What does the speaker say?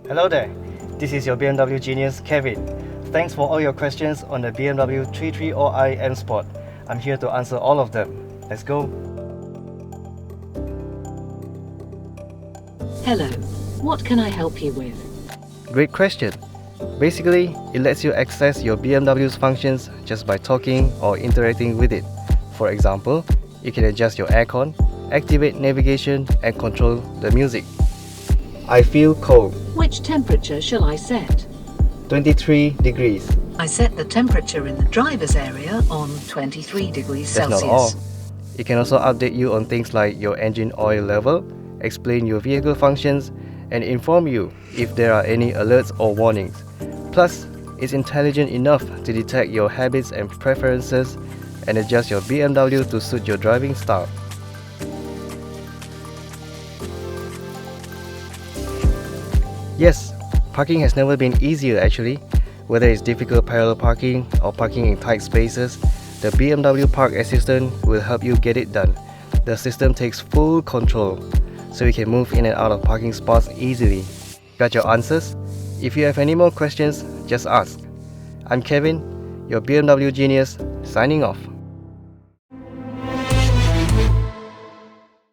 Hello there, this is your BMW Genius, Kevin. Thanks for all your questions on the BMW 330i M Sport. I'm here to answer all of them. Let's go. Hello, what can I help you with? Great question. Basically, it lets you access your BMW's functions just by talking or interacting with it. For example, you can adjust your aircon, activate navigation and control the music. I feel cold. Which temperature shall I set? 23 degrees. I set the temperature in the driver's area on 23 degrees That's Celsius. not all. It can also update you on things like your engine oil level, explain your vehicle functions, and inform you if there are any alerts or warnings. Plus, it's intelligent enough to detect your habits and preferences and adjust your BMW to suit your driving style. Yes, parking has never been easier actually. Whether it's difficult parallel parking or parking in tight spaces, the BMW Park Assistant will help you get it done. The system takes full control, so you can move in and out of parking spots easily. Got your answers? If you have any more questions, just ask. I'm Kevin, your BMW Genius, signing off.